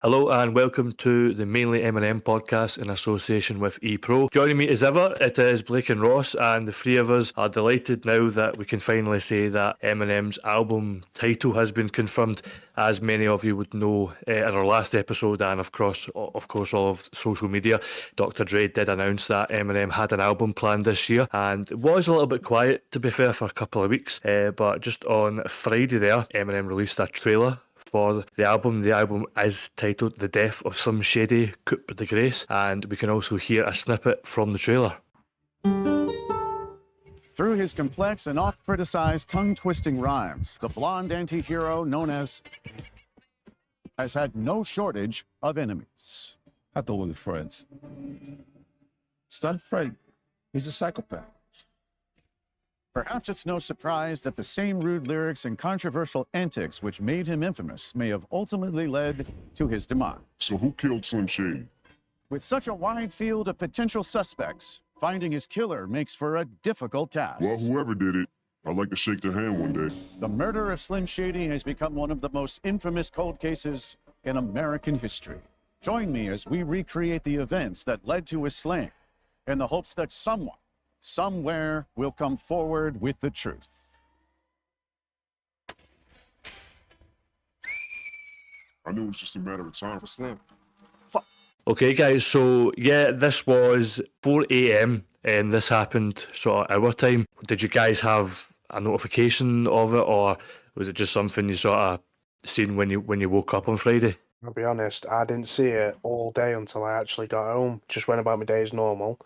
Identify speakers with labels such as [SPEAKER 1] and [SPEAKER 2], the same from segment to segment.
[SPEAKER 1] Hello and welcome to the Mainly Eminem podcast in association with ePro. Joining me as ever, it is Blake and Ross, and the three of us are delighted now that we can finally say that Eminem's album title has been confirmed. As many of you would know, in our last episode and of course all of social media, Dr. Dre did announce that Eminem had an album planned this year, and it was a little bit quiet, to be fair, for a couple of weeks, but just on Friday there, Eminem released a trailer for the album. The album is titled The Death of Slim Shady, Coupe de Grace, and we can also hear a snippet from the trailer.
[SPEAKER 2] Through his complex and oft-criticized tongue-twisting rhymes, the blonde anti-hero known as has had no shortage of enemies.
[SPEAKER 3] I thought we were friends. He's not afraid. He's a psychopath.
[SPEAKER 2] Perhaps it's no surprise that the same rude lyrics and controversial antics which made him infamous may have ultimately led to his demise.
[SPEAKER 4] So who killed Slim Shady?
[SPEAKER 2] With such a wide field of potential suspects, finding his killer makes for a difficult task.
[SPEAKER 4] Well, whoever did it, I'd like to shake their hand one day.
[SPEAKER 2] The murder of Slim Shady has become one of the most infamous cold cases in American history. Join me as we recreate the events that led to his slaying, in the hopes that someone, somewhere, will come forward with the truth.
[SPEAKER 4] I knew it was just a matter of time for Slim.
[SPEAKER 1] Okay guys, so yeah, this was 4 a.m. and this happened sort of our time. Did you guys have a notification of it, or was it just something you sort of seen when you woke up on Friday?
[SPEAKER 5] I'll be honest, I didn't see it all day until I actually got home. Just went about my day as normal.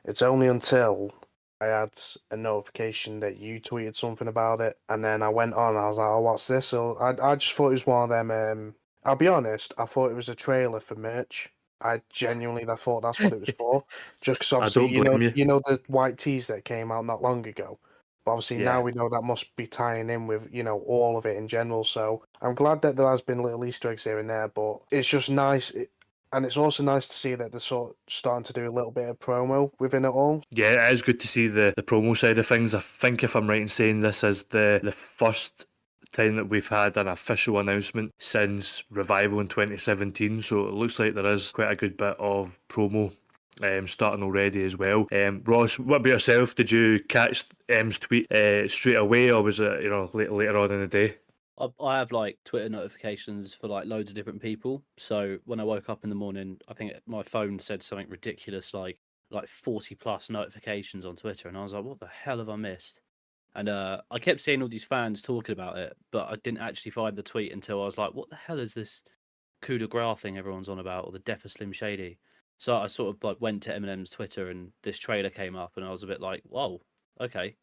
[SPEAKER 5] It's only until I had a notification that you tweeted something about it, and then I went on, I was like, oh, what's this? So I just thought it was one of them, I'll be honest, I thought it was a trailer for merch. I genuinely thought that's what it was for. Just because obviously, you know the white tees that came out not long ago. But obviously now we know that must be tying in with, all of it in general. So I'm glad that there has been little Easter eggs here and there, but it's just nice. And it's also nice to see that they're sort of starting to do a little bit of promo within it all.
[SPEAKER 1] Yeah, it is good to see the promo side of things. I think, if I'm right in saying, this is the first time that we've had an official announcement since Revival in 2017. So it looks like there is quite a good bit of promo starting already as well. Ross, what about yourself? Did you catch M's tweet straight away, or was it later on in the day?
[SPEAKER 6] I have like Twitter notifications for like loads of different people. So when I woke up in the morning, I think my phone said something ridiculous like 40 plus notifications on Twitter, and I was like, what the hell have I missed? And I kept seeing all these fans talking about it, but I didn't actually find the tweet until I was like, what the hell is this coup de grace thing everyone's on about, or the death of Slim Shady? So I sort of like went to Eminem's Twitter, and this trailer came up, and I was a bit like, whoa, okay.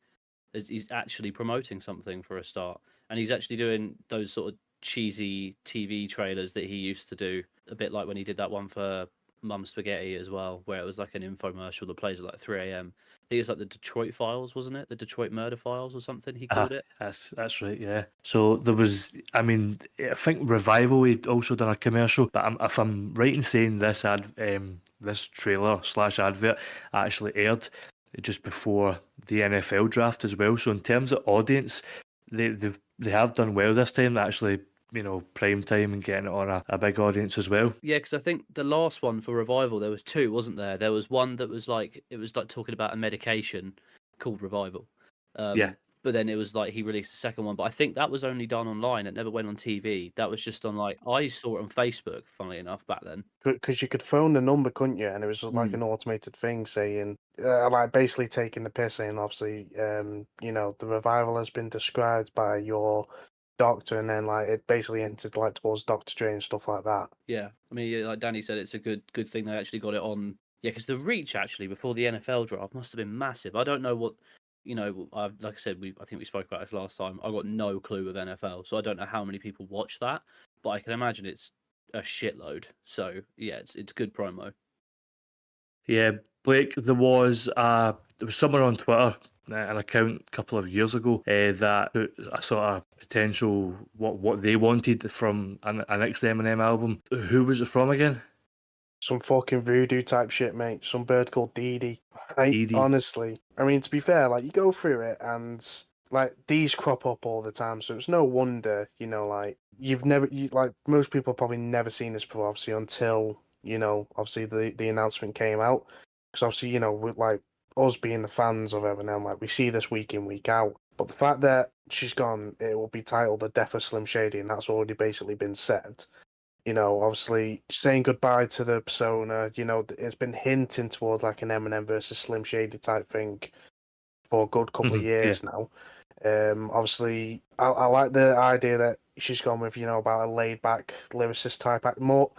[SPEAKER 6] He's actually promoting something for a start. And he's actually doing those sort of cheesy TV trailers that he used to do, a bit like when he did that one for Mum Spaghetti as well, where it was like an infomercial that plays at like 3 a.m. I think it was like the Detroit Files, wasn't it? The Detroit Murder Files or something he called it.
[SPEAKER 1] That's right, yeah. So there was, I think Revival had also done a commercial, but if I'm right in saying this this trailer / advert actually aired just before the NFL draft as well. So in terms of audience, they have done well this time, actually, prime time and getting it on a big audience as well.
[SPEAKER 6] Yeah, because I think the last one for Revival, there was two, wasn't there? There was one that was like, it was like talking about a medication called Revival.
[SPEAKER 1] Yeah.
[SPEAKER 6] But then it was like he released the second one. But I think that was only done online. It never went on TV. That was just on I saw it on Facebook, funnily enough, back then.
[SPEAKER 5] Because you could phone the number, couldn't you? And it was like an automated thing saying, like basically taking the piss, saying, obviously, the revival has been described by your doctor, and then like it basically entered like towards Dr. Dre and stuff like that.
[SPEAKER 6] Yeah, I mean, like Danny said, it's a good thing they actually got it on. Yeah, because the reach actually before the NFL draft must have been massive. I don't know what. Like I said, I think we spoke about this last time. I got no clue of NFL, so I don't know how many people watch that, but I can imagine it's a shitload. So yeah, it's good promo.
[SPEAKER 1] Yeah, Blake, there was someone on Twitter, an account a couple of years ago, that put a sort of potential what they wanted from a next Eminem album. Who was it from again?
[SPEAKER 5] Some fucking voodoo type shit, mate. Some bird called Dee Dee.
[SPEAKER 1] Dee Dee.
[SPEAKER 5] Honestly. I mean, to be fair, like, you go through it, and like these crop up all the time, so it's no wonder, you know, like like most people have probably never seen this before, obviously, until, you know, obviously the announcement came out. Because obviously, you know, like us being the fans of Eminem, like we see this week in, week out. But the fact that she's gone, it will be titled The Death of Slim Shady, and that's already basically been said. You know, obviously saying goodbye to the persona, you know, it's been hinting towards like an Eminem versus Slim Shady type thing for a good couple of
[SPEAKER 1] Yeah.
[SPEAKER 5] years now. Obviously, I like the idea that she's gone with, you know, about a laid back lyricist type act, more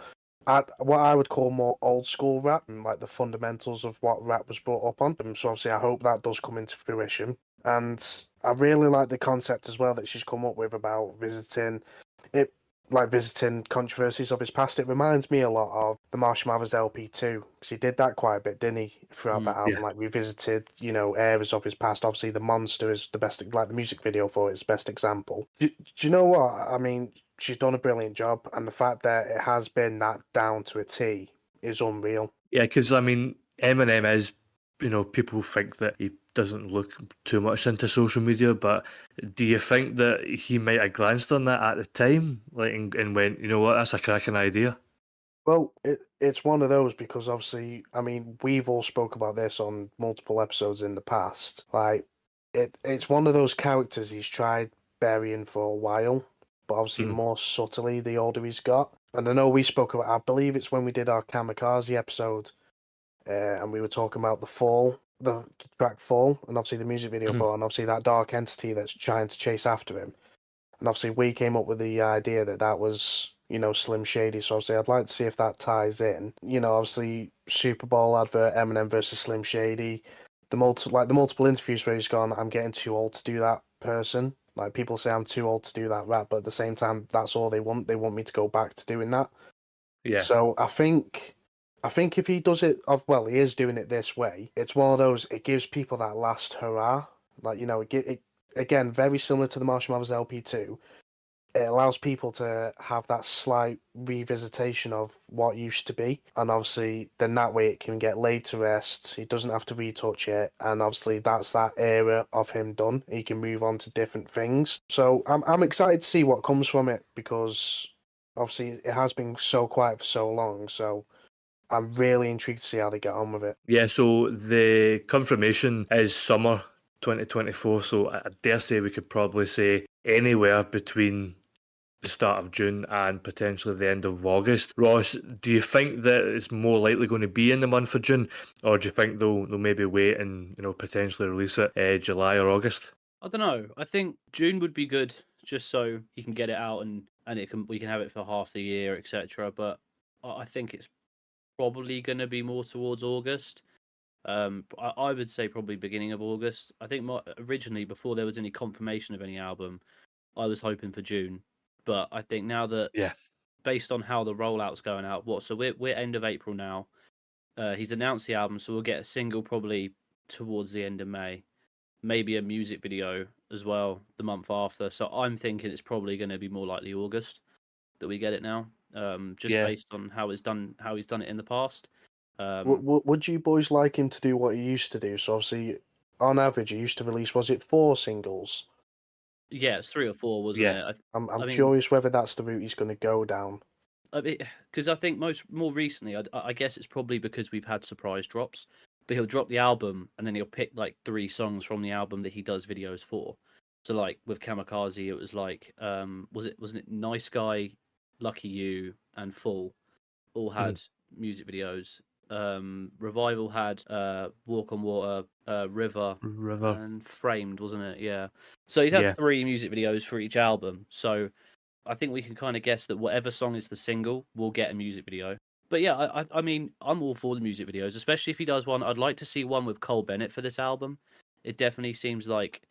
[SPEAKER 5] what I would call more old school rap, and like the fundamentals of what rap was brought up on. So obviously, I hope that does come into fruition. And I really like the concept as well that she's come up with about it, like visiting controversies of his past. It reminds me a lot of the Marshall Mathers LP2, because he did that quite a bit, didn't he, throughout that album?
[SPEAKER 1] Yeah.
[SPEAKER 5] Like revisited, you know, eras of his past. Obviously, The Monster is the best, like the music video for it is best example. Do you know what? I mean, she's done a brilliant job, and the fact that it has been that down to a T is unreal.
[SPEAKER 1] Yeah, because I mean, Eminem is, you know, people think that he doesn't look too much into social media, but do you think that he might have glanced on that at the time, like, and went, you know what, that's a cracking idea?
[SPEAKER 5] Well, it's one of those because obviously, I mean, we've all spoke about this on multiple episodes in the past. Like, it's one of those characters he's tried burying for a while, but obviously
[SPEAKER 1] Mm.
[SPEAKER 5] more subtly the older he's got. And I know we spoke about, I believe it's when we did our Kamikaze episode, and we were talking about the track Fall, and obviously the music video
[SPEAKER 1] Mhm.
[SPEAKER 5] for, and obviously that dark entity that's trying to chase after him. And obviously, we came up with the idea that that was, you know, Slim Shady. So obviously, I'd like to see if that ties in. You know, obviously, Super Bowl advert, Eminem versus Slim Shady. The multiple interviews where he's gone, I'm getting too old to do that person. Like people say I'm too old to do that rap, but at the same time, that's all they want. They want me to go back to doing that.
[SPEAKER 1] Yeah.
[SPEAKER 5] So I think if he does it, well, he is doing it this way. It's one of those. It gives people that last hurrah. Like you know, it again very similar to the Marshall Mathers LP2. It allows people to have that slight revisitation of what used to be, and obviously, then that way it can get laid to rest. He doesn't have to retouch it, and obviously, that's that era of him done. He can move on to different things. So I'm excited to see what comes from it because obviously it has been so quiet for so long. So I'm really intrigued to see how they get on with it.
[SPEAKER 1] Yeah, so the confirmation is summer 2024, so I dare say we could probably say anywhere between the start of June and potentially the end of August. Ross, do you think that it's more likely going to be in the month of June, or do you think they'll maybe wait and, you know, potentially release it July or August?
[SPEAKER 6] I don't know. I think June would be good, just so you can get it out and we can have it for half the year, etc. But I think it's probably going to be more towards August. I would say probably beginning of August. I think originally, before there was any confirmation of any album, I was hoping for June. But I think now that,
[SPEAKER 1] Yeah.
[SPEAKER 6] based on how the rollout's going out, so we're end of April now. He's announced the album, so we'll get a single probably towards the end of May, maybe a music video as well the month after. So I'm thinking it's probably going to be more likely August that we get it now, just
[SPEAKER 1] Yeah.
[SPEAKER 6] based on how he's done it in the past.
[SPEAKER 5] Would you boys like him to do what he used to do? So obviously, on average, he used to release, was it 4 singles?
[SPEAKER 6] Yeah, it's 3 or 4, wasn't
[SPEAKER 1] Yeah.
[SPEAKER 6] it?
[SPEAKER 5] I'm
[SPEAKER 6] I mean,
[SPEAKER 5] curious whether that's the route he's going to go down.
[SPEAKER 6] because I think more recently, I guess it's probably because we've had surprise drops. But he'll drop the album and then he'll pick like 3 songs from the album that he does videos for. So like with Kamikaze, it was like wasn't it Nice Guy, Lucky You, and Full all had music videos. Revival had Walk on Water, River,
[SPEAKER 1] River.
[SPEAKER 6] and Framed, wasn't it? Yeah. So he's had
[SPEAKER 1] Yeah.
[SPEAKER 6] 3 music videos for each album. So I think we can kind of guess that whatever song is the single will get a music video. But yeah, I mean, I'm all for the music videos, especially if he does one. I'd like to see one with Cole Bennett for this album. It definitely seems like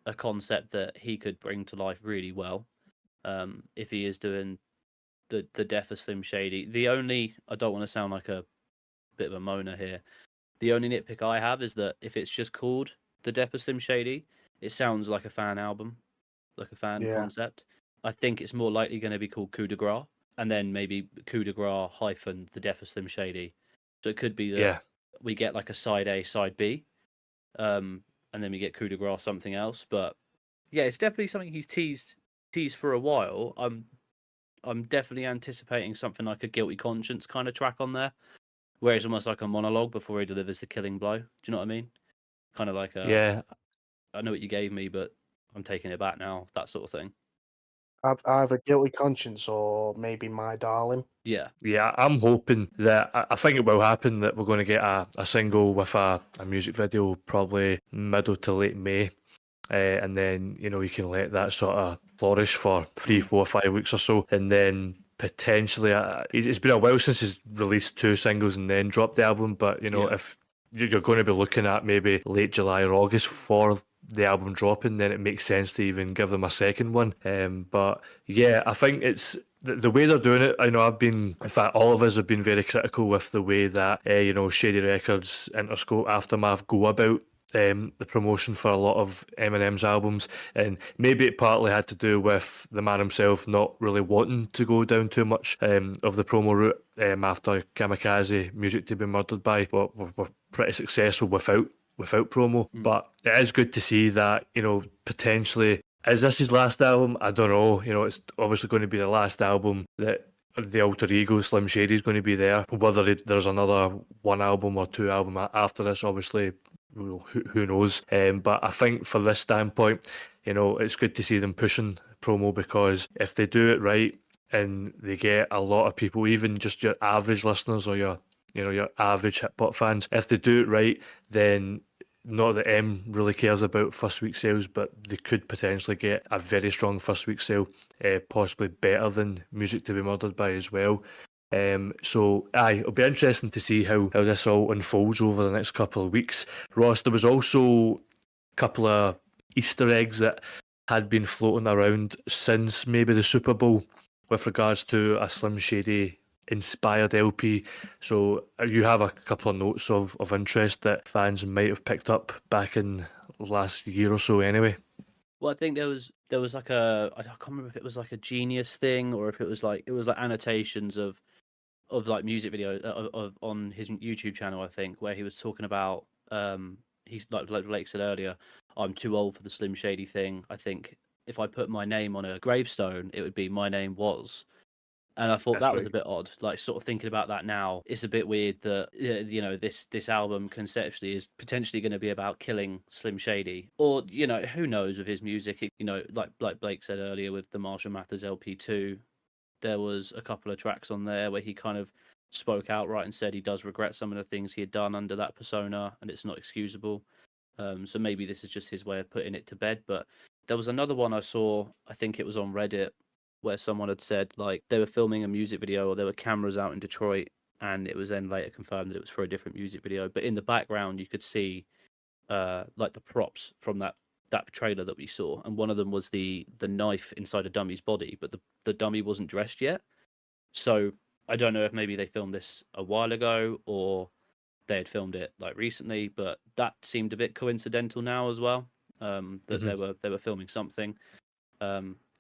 [SPEAKER 6] a concept that he could bring to life really well. If he is doing the Death of Slim Shady. I don't want to sound like a bit of a moaner here. The only nitpick I have is that if it's just called The Death of Slim Shady, it sounds like a fan album, like a fan
[SPEAKER 5] Yeah.
[SPEAKER 6] concept. I think it's more likely going to be called Coup de Grace, and then maybe Coup de Grace hyphen The Death of Slim Shady. So it could be that
[SPEAKER 1] Yeah.
[SPEAKER 6] we get like a side A, side B, and then we get Coup de Grace something else. But Yeah, it's definitely something he's teased for a while. I'm definitely anticipating something like a guilty conscience kind of track on there, where it's almost like a monologue before he delivers the killing blow. Do you know what I mean? Kind of like a,
[SPEAKER 1] Yeah,
[SPEAKER 6] I know what you gave me, but I'm taking it back now. That sort of thing.
[SPEAKER 5] Either Guilty Conscience or maybe My Darling.
[SPEAKER 6] Yeah.
[SPEAKER 1] yeah, I'm hoping that I think it will happen that we're going to get a single with a music video probably middle to late May. And then you can let that sort of flourish for 3, 4, 5 weeks or so, and then potentially it's been a while since he's released 2 singles and then dropped the album. But
[SPEAKER 6] Yeah.
[SPEAKER 1] if you're going to be looking at maybe late July or August for the album dropping, then it makes sense to even give them a second one. But yeah, I think it's the way they're doing it. I know in fact, all of us have been very critical with the way that Shady Records, Interscope, Aftermath go about the promotion for a lot of Eminem's albums, and maybe it partly had to do with the man himself not really wanting to go down too much of the promo route after Kamikaze, Music to Be Murdered By, but were pretty successful without promo. But it is good to see that potentially, is this his last album? I don't know. It's obviously going to be the last album that the alter ego Slim Shady is going to be there. Whether there's another 1 album or 2 album after this, obviously, well, who knows? But I think for this standpoint, it's good to see them pushing promo, because if they do it right and they get a lot of people, even just your average listeners or your average hip hop fans, if they do it right, then not that M really cares about first week sales, but they could potentially get a very strong first week sale, possibly better than Music to Be Murdered By as well. So it'll be interesting to see how this all unfolds over the next couple of weeks. Ross, there was also a couple of Easter eggs that had been floating around since maybe the Super Bowl with regards to a Slim Shady inspired LP. So you have a couple of notes of interest that fans might have picked up back in last year or so anyway.
[SPEAKER 6] Well, I think there was like I can't remember if it was like a Genius thing or if it was like annotations of like music videos of on his YouTube channel, I think, where he was talking about he's like Blake said earlier, I'm too old for the Slim Shady thing. I think if I put my name on a gravestone, it would be my name was. And I thought
[SPEAKER 1] That's
[SPEAKER 6] that was
[SPEAKER 1] right.
[SPEAKER 6] a bit odd. Like, sort of thinking about that now, it's a bit weird that this album conceptually is potentially going to be about killing Slim Shady, or who knows with his music. Like Blake said earlier with the Marshall Mathers LP2, there was a couple of tracks on there where he kind of spoke outright and said he does regret some of the things he had done under that persona, and it's not excusable. So maybe this is just his way of putting it to bed. But there was another one I saw, I think it was on Reddit, where someone had said like they were filming a music video or there were cameras out in Detroit, and it was then later confirmed that it was for a different music video. But in the background, you could see like the props from that trailer that we saw, and one of them was the knife inside a dummy's body, but the dummy wasn't dressed yet. So I don't know if maybe they filmed this a while ago or they had filmed it like recently, but that seemed a bit coincidental now as well. That they were filming something.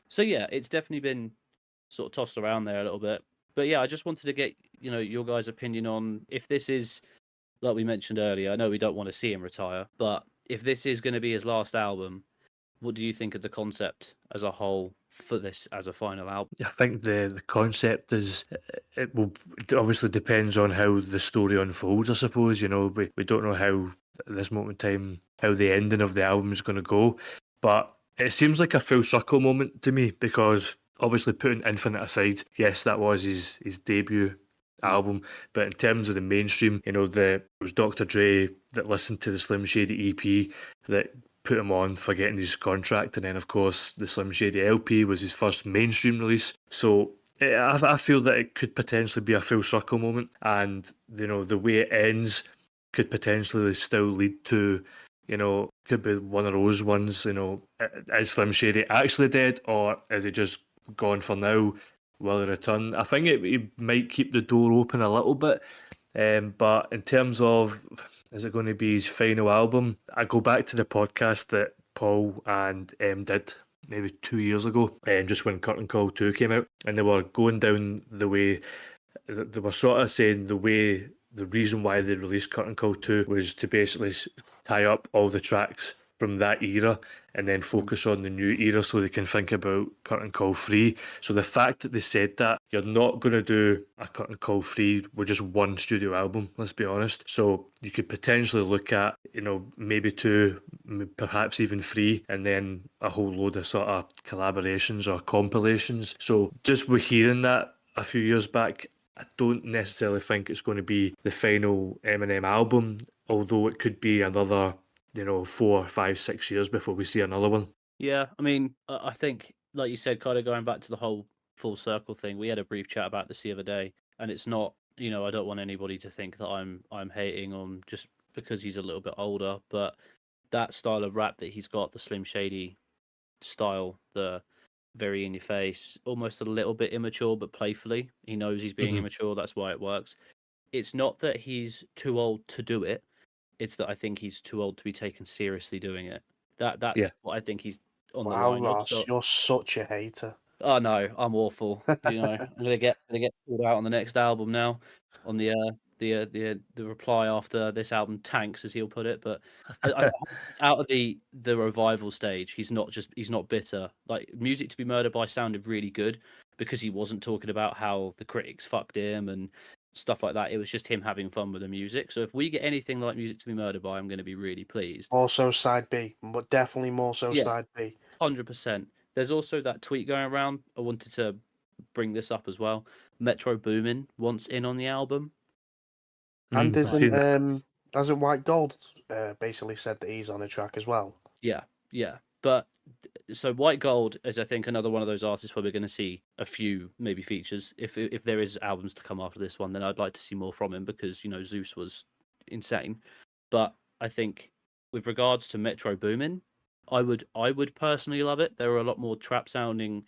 [SPEAKER 6] So yeah, it's definitely been sort of tossed around there a little bit. But yeah, I just wanted to get your guys' opinion on if this is, like we mentioned earlier. I know we don't want to see him retire, but if this is going to be his last album, what do you think of the concept as a whole for this as a final album?
[SPEAKER 1] I think the concept is, it obviously depends on how the story unfolds. I suppose we don't know how at this moment in time how the ending of the album is going to go, but it seems like a full circle moment to me, because obviously putting Infinite aside, yes, that was his debut album, but in terms of the mainstream, it was Dr. Dre that listened to the Slim Shady EP that put him on for getting his contract, and then of course the Slim Shady LP was his first mainstream release. So I feel that it could potentially be a full circle moment, and the way it ends could potentially still lead to could be one of those ones. Is Slim Shady actually dead, or is he just gone for now? Will he return? I think it might keep the door open a little bit, but in terms of, is it going to be his final album? I go back to the podcast that Paul and did maybe 2 years ago, just when Curtain Call 2 came out, and they were going down the way, they were sort of saying the reason why they released Curtain Call 2 was to basically tie up all the tracks from that era and then focus on the new era so they can think about Curtain Call 3. So the fact that they said that you're not going to do a Curtain Call 3 with just one studio album, let's be honest. So you could potentially look at, maybe 2, perhaps even 3, and then a whole load of sort of collaborations or compilations. So just with hearing that a few years back, I don't necessarily think it's going to be the final Eminem album, although it could be another 4, 5, 6 years before we see another one.
[SPEAKER 6] Yeah, I mean, I think, like you said, kind of going back to the whole full circle thing, we had a brief chat about this the other day, and it's not, I don't want anybody to think that I'm hating on just because he's a little bit older, but that style of rap that he's got, the Slim Shady style, the very in your face, almost a little bit immature, but playfully. He knows he's being immature, that's why it works. It's not that he's too old to do it, it's that I think he's too old to be taken seriously doing it. That's what I think he's on the
[SPEAKER 5] Wow,
[SPEAKER 6] line of.
[SPEAKER 5] Ross, you're such a hater.
[SPEAKER 6] Oh no, I'm awful. I'm gonna get called out on the next album now, on the reply after this album tanks, as he'll put it. But out of the revival stage, he's not bitter. Like, Music to Be Murdered By sounded really good because he wasn't talking about how the critics fucked him and stuff like that. It was just him having fun with the music. So if we get anything like Music to Be Murdered By, I'm going to be really pleased.
[SPEAKER 5] Also side B, but definitely more so side B.
[SPEAKER 6] 100%. There's also that tweet going around. I wanted to bring this up as well. Metro Boomin wants in on the album.
[SPEAKER 5] And hasn't White Gold basically said that he's on a track as well?
[SPEAKER 6] Yeah. But so White Gold is, I think, another one of those artists where we're going to see a few maybe features. If there is albums to come after this one, then I'd like to see more from him because Zeus was insane. But I think with regards to Metro Boomin, I would personally love it. There were a lot more trap sounding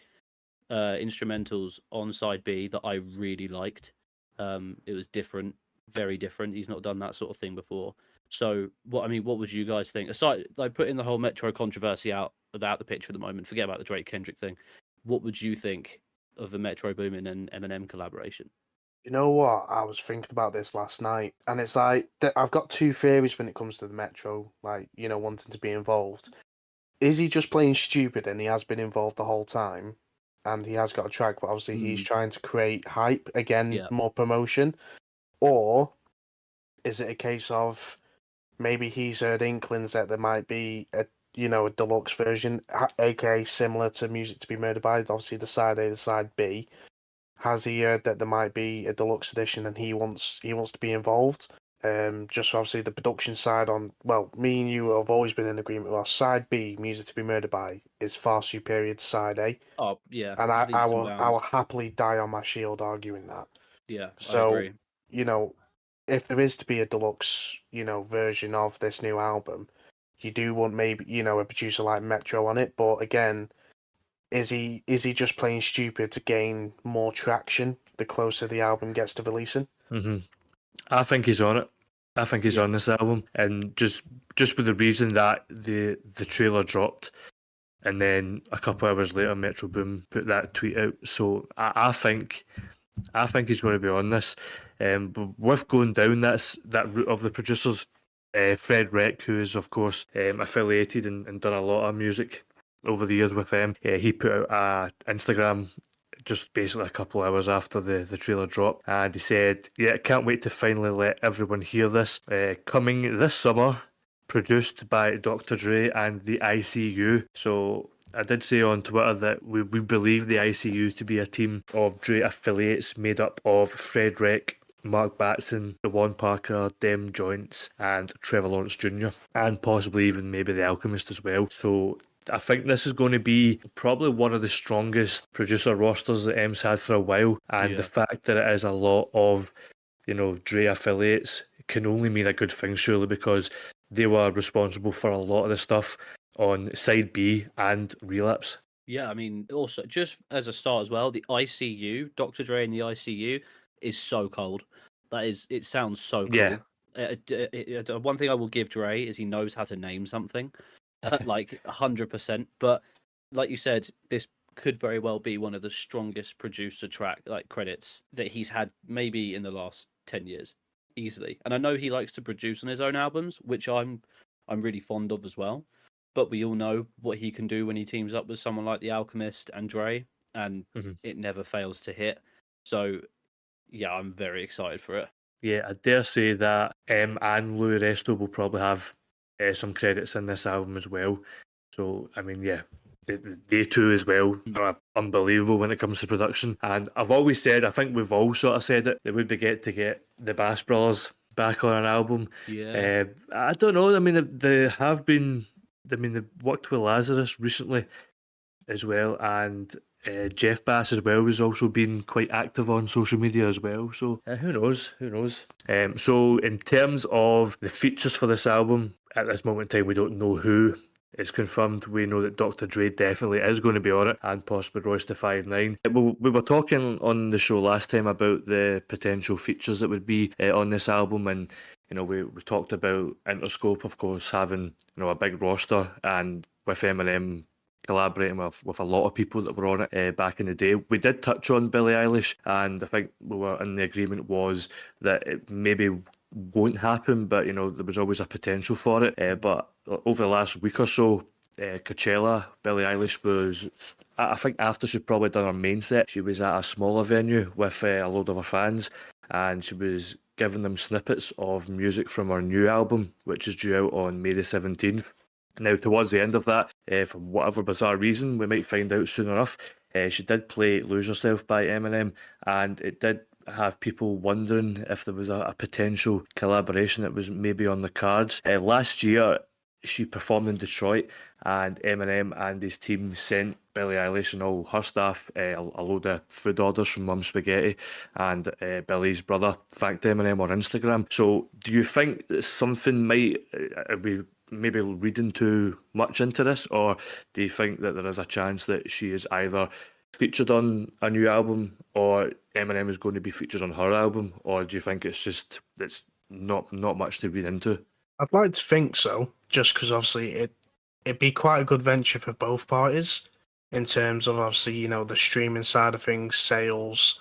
[SPEAKER 6] instrumentals on side B that I really liked. It was different, very different. He's not done that sort of thing before. So what would you guys think? Aside, like, putting the whole Metro controversy out the picture at the moment, forget about the Drake Kendrick thing. What would you think of the Metro Boomin and Eminem collaboration?
[SPEAKER 5] You know what? I was thinking about this last night, and it's like I've got two theories when it comes to the Metro, like, wanting to be involved. Is he just playing stupid and he has been involved the whole time and he has got a track, but obviously he's trying to create hype, again, more promotion? Or is it a case of maybe he's heard inklings that there might be a deluxe version, aka similar to Music to Be Murdered By, obviously the side A, the side B? Has he heard that there might be a deluxe edition and he wants to be involved? Just obviously the production side on, well, me and you have always been in agreement. Well, side B, Music to Be Murdered By, is far superior to side A.
[SPEAKER 6] Oh yeah,
[SPEAKER 5] and I will happily die on my shield arguing that.
[SPEAKER 6] Yeah,
[SPEAKER 5] so
[SPEAKER 6] I agree.
[SPEAKER 5] If there is to be a deluxe, version of this new album, you do want maybe a producer like Metro on it. But again, is he just playing stupid to gain more traction the closer the album gets to releasing?
[SPEAKER 1] I think he's on it. I think he's on this album, and just with the reason that the trailer dropped, and then a couple hours later, Metro Boom put that tweet out. So I think he's going to be on this. But with going down that route of the producers, Fred Reck, who is of course affiliated and done a lot of music over the years with them, he put out a Instagram just basically a couple hours after the trailer dropped, and he said, can't wait to finally let everyone hear this. Coming this summer, produced by Dr. Dre and the ICU. So I did say on Twitter that we believe the ICU to be a team of Dre affiliates made up of Fred Reck, Mark Batson, DeJuan Parker, Dem Joints, and Trevor Lawrence Jr., and possibly even maybe The Alchemist as well. So I think this is going to be probably one of the strongest producer rosters that M's had for a while, and the fact that it is a lot of, Dre affiliates can only mean a good thing, surely, because they were responsible for a lot of the stuff on Side B and Relapse.
[SPEAKER 6] Yeah, I mean, also, just as a start as well, the ICU, Dr. Dre and the ICU, is so cold. It sounds so cool. Yeah. One thing I will give Dre is he knows how to name something. Like 100%. But like you said, this could very well be one of the strongest producer track credits that he's had maybe in the last 10 years, easily. And I know he likes to produce on his own albums, which I'm really fond of as well. but we all know what he can do when he teams up with someone like The Alchemist and Dre, and
[SPEAKER 1] Mhm.
[SPEAKER 6] it never fails to hit. So, yeah, I'm very excited for it.
[SPEAKER 1] Yeah, I dare say that and Louis Resto will probably have some credits in this album as well. So, I mean, yeah, they two as well are unbelievable when it comes to production. And I've always said, I think we've all sort of said it, that would be get to get the Bass Brothers back on an album.
[SPEAKER 6] Yeah.
[SPEAKER 1] I don't know. I mean, they have been. I mean, they've worked with Lazarus recently as well, and Jeff Bass as well has also been quite active on social media as well. So who knows? Who knows? So in terms of the features for this album, at this moment in time, we don't know who is confirmed. We know that Dr. Dre definitely is going to be on it, and possibly Royce da 5'9". We were talking on the show last time about the potential features that would be on this album, and we talked about Interscope, of course, having a big roster, and with Eminem collaborating with a lot of people that were on it back in the day. We did touch on Billie Eilish, and I think we were in the agreement was that it maybe won't happen, but there was always a potential for it. But over the last week or so, Coachella, Billie Eilish was, I think after she'd probably done her main set, she was at a smaller venue with a load of her fans, and she was giving them snippets of music from her new album, which is due out on May the 17th. Now, towards the end of that, for whatever bizarre reason, we might find out soon enough, she did play Lose Yourself by Eminem, and it did have people wondering if there was a potential collaboration that was maybe on the cards. Last year, she performed in Detroit, and Eminem and his team sent Billie Eilish and all her staff a load of food orders from Mum Spaghetti, and Billie's brother thanked Eminem on Instagram. So do you think that something might be maybe reading too much into this, or do you think that there is a chance that she is either featured on a new album or Eminem is going to be featured on her album, or do you think it's not much to read into?
[SPEAKER 5] I'd like to think so, just because obviously it'd be quite a good venture for both parties in terms of obviously the streaming side of things, sales.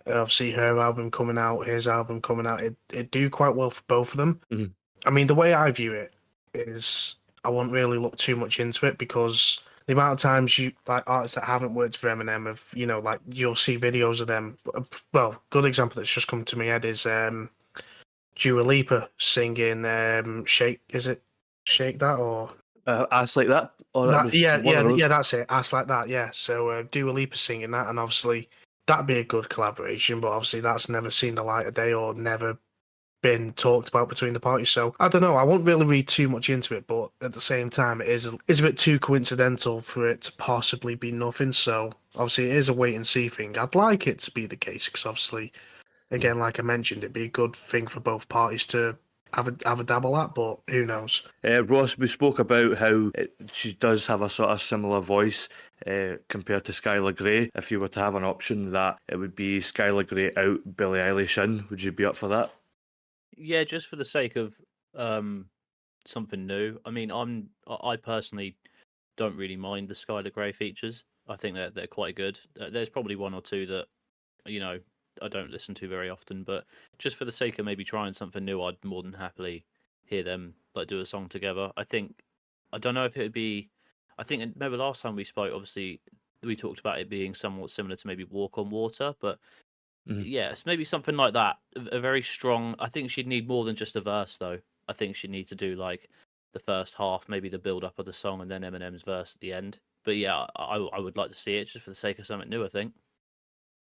[SPEAKER 5] Obviously, her album coming out, his album coming out, it'd do quite well for both of them.
[SPEAKER 1] Mhm.
[SPEAKER 5] I mean, the way I view it is I won't really look too much into it because the amount of times you like artists that haven't worked for Eminem have like you'll see videos of them. Well, good example that's just come to my head is Dua Lipa singing "Shake." Is it "Shake That" or
[SPEAKER 1] Ass Like That, or that
[SPEAKER 5] that?
[SPEAKER 1] was
[SPEAKER 5] Yeah,
[SPEAKER 1] one
[SPEAKER 5] yeah,
[SPEAKER 1] of those.
[SPEAKER 5] yeah. That's it. Ass Like That. Yeah. So Dua Lipa singing that, and obviously that'd be a good collaboration. But obviously that's never seen the light of day or never been talked about between the parties. So I don't know. I won't really read too much into it, but at the same time, it's a bit too coincidental for it to possibly be nothing. So obviously, it is a wait and see thing. I'd like it to be the case because obviously, again, like I mentioned, it'd be a good thing for both parties to have a dabble at. But who knows?
[SPEAKER 1] Ross, we spoke about how she does have a sort of similar voice compared to Skylar Grey. If you were to have an option that it would be Skylar Grey out, Billie Eilish in, would you be up for that?
[SPEAKER 6] Yeah, just for the sake of something new. I mean, I personally don't really mind the Skylar Grey features. I think they're quite good. There's probably one or two that I don't listen to very often, but just for the sake of maybe trying something new, I'd more than happily hear them like do a song together. I don't know if it would be. I think maybe last time we spoke, obviously we talked about it being somewhat similar to maybe Walk on Water, but
[SPEAKER 1] Mhm.
[SPEAKER 6] yes, maybe something like that. A very strong. I think she'd need more than just a verse, though. I think she'd need to do like the first half, maybe the build up of the song, and then Eminem's verse at the end. But yeah, I would like to see it just for the sake of something new. I think.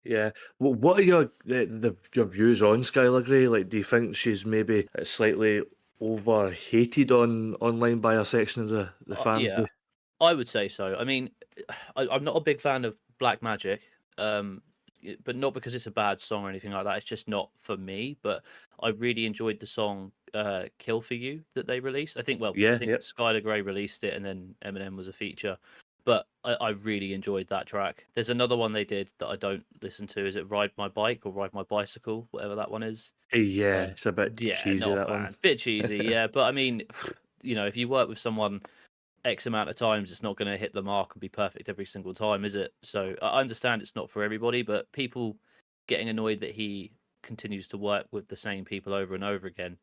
[SPEAKER 1] Yeah. Well, what are your views on Skylar Grey? Like, do you think she's maybe slightly over hated online by a section of the fan
[SPEAKER 6] Yeah,
[SPEAKER 1] base?
[SPEAKER 6] I would say so. I mean, I'm not a big fan of Black Magic, but not because it's a bad song or anything like that. It's just not for me. But I really enjoyed the song "Kill for You" that they released. I
[SPEAKER 1] Yeah,
[SPEAKER 6] think
[SPEAKER 1] yeah.
[SPEAKER 6] Skylar Grey released it, and then Eminem was a feature. But I really enjoyed that track. There's another one they did that I don't listen to. Is it "Ride My Bike" or "Ride My Bicycle"? Whatever that one is.
[SPEAKER 1] Yeah,
[SPEAKER 6] Uh,
[SPEAKER 1] it's a bit
[SPEAKER 6] yeah,
[SPEAKER 1] cheesy,
[SPEAKER 6] not a
[SPEAKER 1] that one.
[SPEAKER 6] fan. Bit cheesy, yeah. But I mean, if you work with someone X amount of times, it's not going to hit the mark and be perfect every single time, is it? So I understand it's not for everybody, but people getting annoyed that he continues to work with the same people over and over again.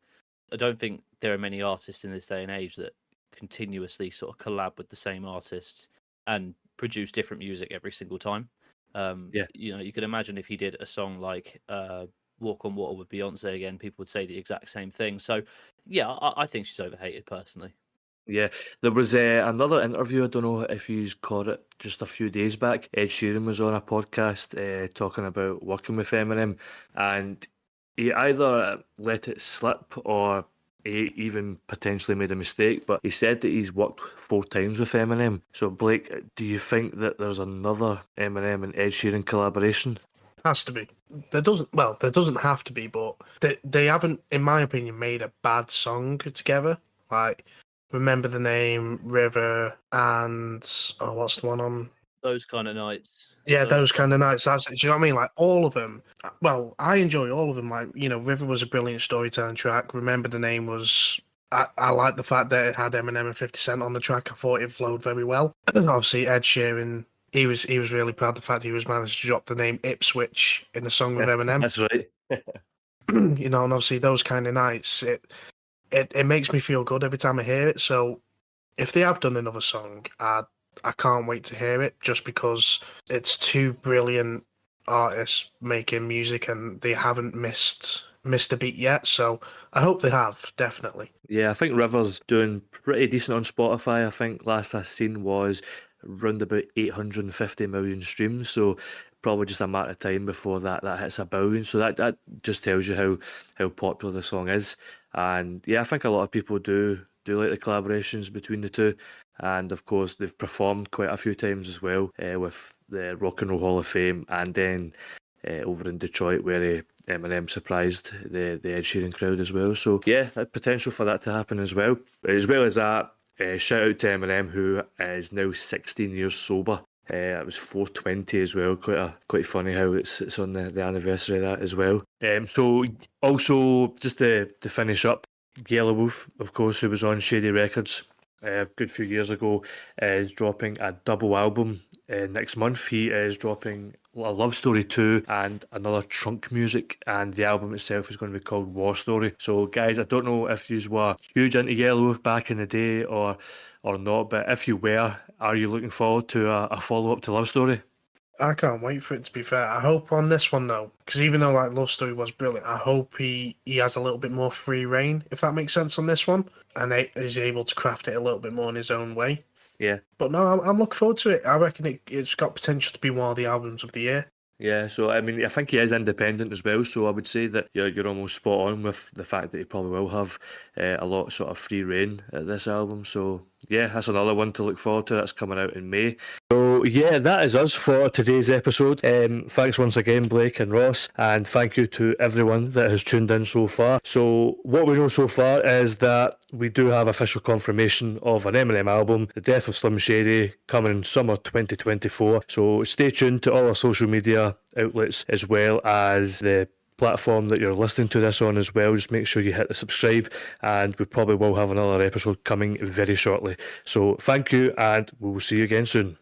[SPEAKER 6] I don't think there are many artists in this day and age that continuously sort of collab with the same artists and produce different music every single time.
[SPEAKER 1] Yeah.
[SPEAKER 6] You could imagine if he did a song like Walk on Water with Beyonce again, people would say the exact same thing. So, yeah, I think she's overhated personally.
[SPEAKER 1] Yeah, there was another interview. I don't know if you caught it just a few days back. Ed Sheeran was on a podcast talking about working with Eminem, and he either let it slip or he even potentially made a mistake. But he said that he's worked 4 times with Eminem. So Blake, do you think that there's another Eminem and Ed Sheeran collaboration?
[SPEAKER 5] Has to be. There doesn't have to be, but they haven't, in my opinion, made a bad song together. Like, Remember the Name, River, and what's the one on?
[SPEAKER 6] Those Kind of Nights.
[SPEAKER 5] Yeah, those kind of nights. That's it. Do you know what I mean? Like, all of them. Well, I enjoy all of them. Like, River was a brilliant storytelling track. Remember the Name was. I like the fact that it had Eminem and 50 Cent on the track. I thought it flowed very well. And obviously, Ed Sheeran. He was really proud of the fact he was managed to drop the name Ipswich in the song with Eminem.
[SPEAKER 1] That's right.
[SPEAKER 5] And obviously those kind of nights, it makes me feel good every time I hear it. So if they have done another song, I can't wait to hear it, just because it's two brilliant artists making music and they haven't missed a beat yet. So I hope they have, definitely.
[SPEAKER 1] Yeah, I think River's doing pretty decent on Spotify. I think last I seen was around about 850 million streams. So probably just a matter of time before that hits 1 billion. So that just tells you how popular the song is. And yeah, I think a lot of people do like the collaborations between the two. And of course, they've performed quite a few times as well with the Rock and Roll Hall of Fame, and then over in Detroit where Eminem surprised the Ed Sheeran crowd as well. So yeah, potential for that to happen as well. As well as that, shout out to Eminem, who is now 16 years sober. It was 420 as well. Quite funny how it's on the anniversary of that as well. So also just to finish up, Yelawolf, of course, who was on Shady Records a good few years ago, is dropping a double album next month. He is dropping a Love Story 2 and another Trunk Music, and the album itself is going to be called War Story. So guys, I don't know if you were huge into Yelawolf back in the day or not, but if you were, are you looking forward to a follow-up to Love Story?
[SPEAKER 5] I can't wait for it, to be fair. I hope on this one, though, because even though like Love Story was brilliant, I hope he has a little bit more free reign, if that makes sense, on this one, and is able to craft it a little bit more in his own way.
[SPEAKER 1] Yeah.
[SPEAKER 5] But no, I'm looking forward to it. I reckon it's got potential to be one of the albums of the year.
[SPEAKER 1] Yeah, so I mean, I think he is independent as well, so I would say that you're almost spot on with the fact that he probably will have a lot of sort of free reign at this album. So yeah, that's another one to look forward to. That's coming out in May. So yeah, that is us for today's episode. Thanks once again, Blake and Ross, and thank you to everyone that has tuned in so far. So what we know so far is that we do have official confirmation of an Eminem album, The Death of Slim Shady, coming in summer 2024. So stay tuned to all our social media outlets as well as the platform that you're listening to this on as well. Just make sure you hit the subscribe, and we probably will have another episode coming very shortly. So thank you, and we'll see you again soon.